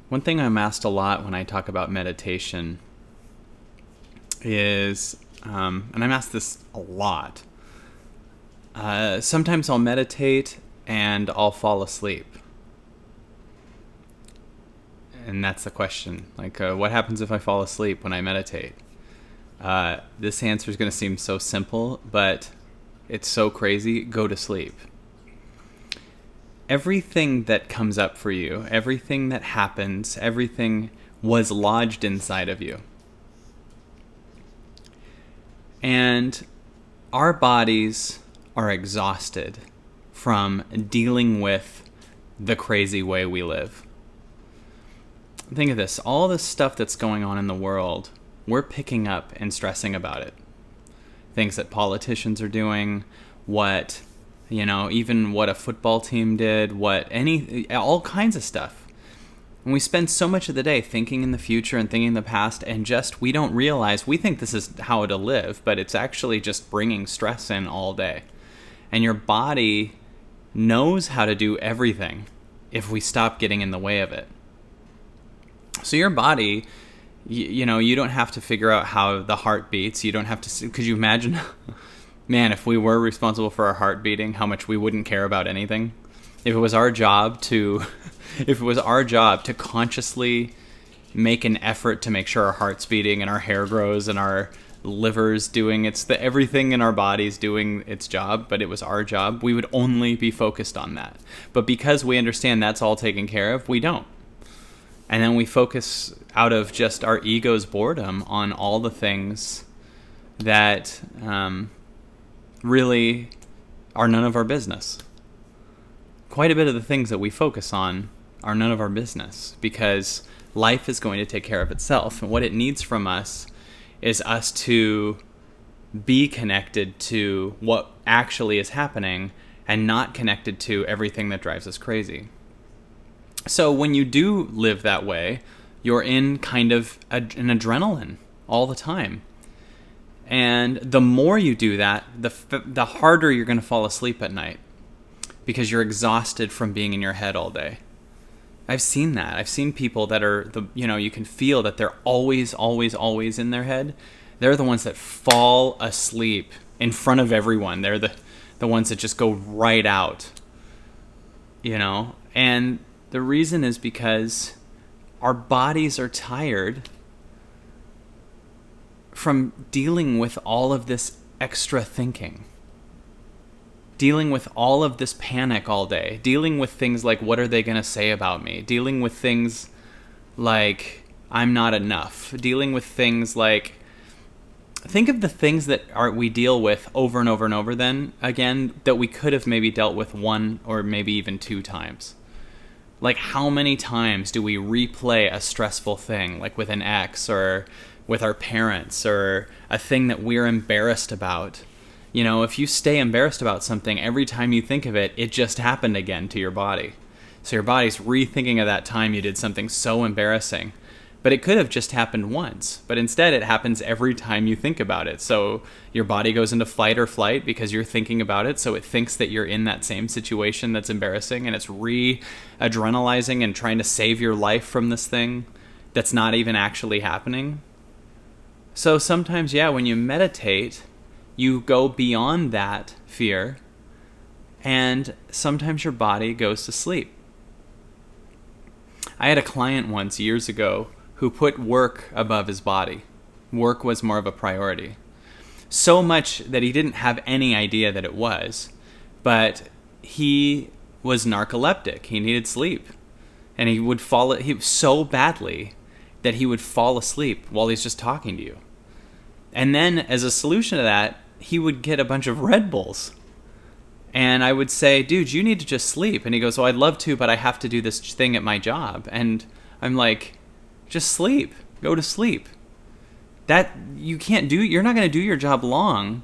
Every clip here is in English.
One thing I'm asked a lot when I talk about meditation is, and I'm asked this a lot, sometimes I'll meditate and I'll fall asleep. And that's the question. Like, what happens if I fall asleep when I meditate? This answer is going to seem so simple, but it's so crazy. Go to sleep. Everything that comes up for you, everything that happens, everything was lodged inside of you. And our bodies are exhausted from dealing with the crazy way we live. Think of this. All this stuff that's going on in the world, we're picking up and stressing about it. Things that politicians are doing, even what a football team did, all kinds of stuff. And we spend so much of the day thinking in the future and thinking in the past, and we don't realize, we think this is how to live, but it's actually just bringing stress in all day. And your body knows how to do everything if we stop getting in the way of it. So your body, you don't have to figure out how the heart beats. You don't have to, could you imagine, man, if we were responsible for our heart beating, how much we wouldn't care about anything? If it was our job to consciously make an effort to make sure our heart's beating and our hair grows and our liver's doing everything in our body's doing its job, but it was our job, we would only be focused on that. But because we understand that's all taken care of, we don't. And then we focus out of just our ego's boredom on all the things that really are none of our business. Quite a bit of the things that we focus on are none of our business because life is going to take care of itself. And what it needs from us is us to be connected to what actually is happening and not connected to everything that drives us crazy. So when you do live that way, you're in kind of an adrenaline all the time. And the more you do that, the harder you're going to fall asleep at night because you're exhausted from being in your head all day. I've seen that. I've seen people that are, you can feel that they're always, always, always in their head. They're the ones that fall asleep in front of everyone. They're the ones that just go right out, and the reason is because our bodies are tired from dealing with all of this extra thinking, dealing with all of this panic all day, dealing with things like, what are they going to say about me? Dealing with things like, I'm not enough. Dealing with things like, think of the things that we deal with over and over and over then, again, that we could have maybe dealt with one or maybe even two times. Like, how many times do we replay a stressful thing, like with an ex or with our parents or a thing that we're embarrassed about? If you stay embarrassed about something, every time you think of it, it just happened again to your body. So your body's rethinking of that time you did something so embarrassing. But it could have just happened once. But instead, it happens every time you think about it. So your body goes into fight or flight because you're thinking about it. So it thinks that you're in that same situation that's embarrassing. And it's re-adrenalizing and trying to save your life from this thing that's not even actually happening. So sometimes, when you meditate, you go beyond that fear. And sometimes your body goes to sleep. I had a client once years ago who put work above his body. Work was more of a priority. So much that he didn't have any idea that it was. But he was narcoleptic. He needed sleep. And he was so badly that he would fall asleep while he's just talking to you. And then as a solution to that, he would get a bunch of Red Bulls. And I would say, dude, you need to just sleep. And he goes, I'd love to, but I have to do this thing at my job. And I'm like, just sleep. Go to sleep. You're not going to do your job long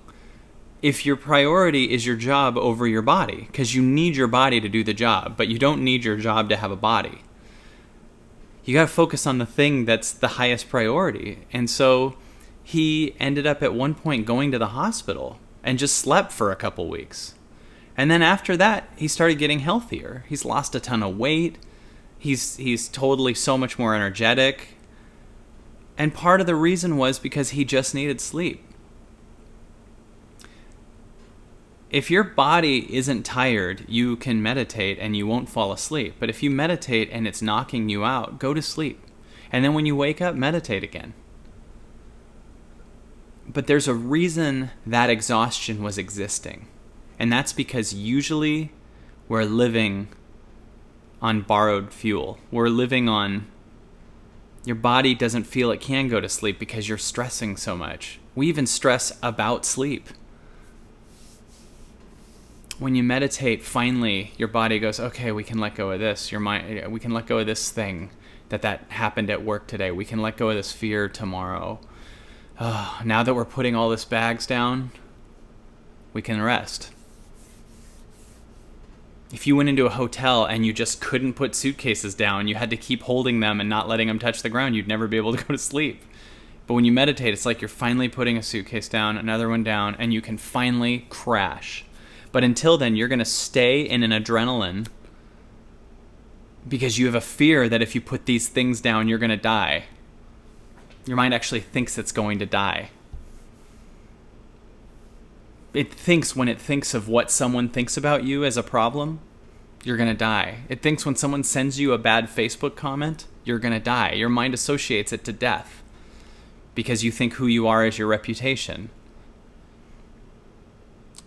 if your priority is your job over your body. Because you need your body to do the job, but you don't need your job to have a body. You got to focus on the thing that's the highest priority. And so he ended up at one point going to the hospital and just slept for a couple weeks. And then after that, he started getting healthier. He's lost a ton of weight. He's totally so much more energetic. And part of the reason was because he just needed sleep. If your body isn't tired, you can meditate and you won't fall asleep. But if you meditate and it's knocking you out, go to sleep. And then when you wake up, meditate again. But there's a reason that exhaustion was existing. And that's because usually we're living on borrowed fuel. We're living on... Your body doesn't feel it can go to sleep because you're stressing so much. We even stress about sleep. When you meditate, finally, your body goes, okay, we can let go of this. Your mind, we can let go of this thing that happened at work today. We can let go of this fear tomorrow. Now that we're putting all this bags down, we can rest. If you went into a hotel and you just couldn't put suitcases down, you had to keep holding them and not letting them touch the ground, you'd never be able to go to sleep. But when you meditate, it's like you're finally putting a suitcase down, another one down, and you can finally crash. But until then, you're going to stay in an adrenaline because you have a fear that if you put these things down, you're going to die. Your mind actually thinks it's going to die. It thinks when it thinks of what someone thinks about you as a problem, you're going to die. It thinks when someone sends you a bad Facebook comment, you're going to die. Your mind associates it to death because you think who you are is your reputation.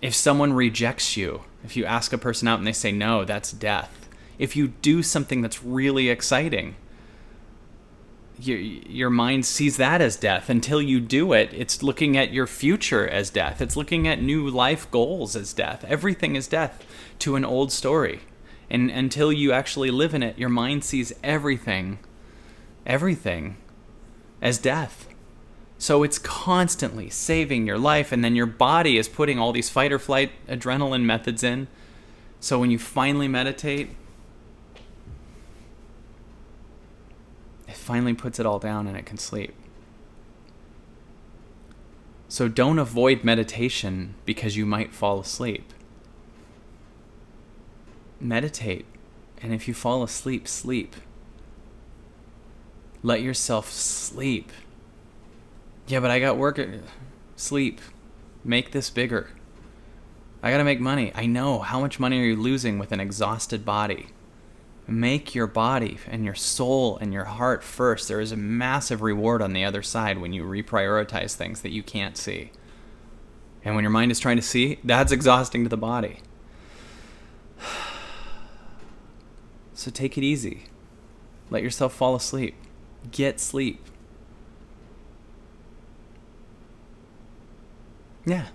If someone rejects you, if you ask a person out and they say no, that's death. If you do something that's really exciting, your mind sees that as death. Until you do it, it's looking at your future as death. It's looking at new life goals as death. Everything is death to an old story. And until you actually live in it, your mind sees everything as death. So it's constantly saving your life, and then your body is putting all these fight or flight adrenaline methods in. So when you finally meditate, it finally puts it all down and it can sleep. So don't avoid meditation because you might fall asleep. Meditate, and if you fall asleep, sleep. Let yourself sleep. Yeah, but I got work. Sleep. Make this bigger. I gotta make money. I know. How much money are you losing with an exhausted body? Make your body and your soul and your heart first. There is a massive reward on the other side when you reprioritize things that you can't see. And when your mind is trying to see, that's exhausting to the body. So take it easy. Let yourself fall asleep. Get sleep. Yeah.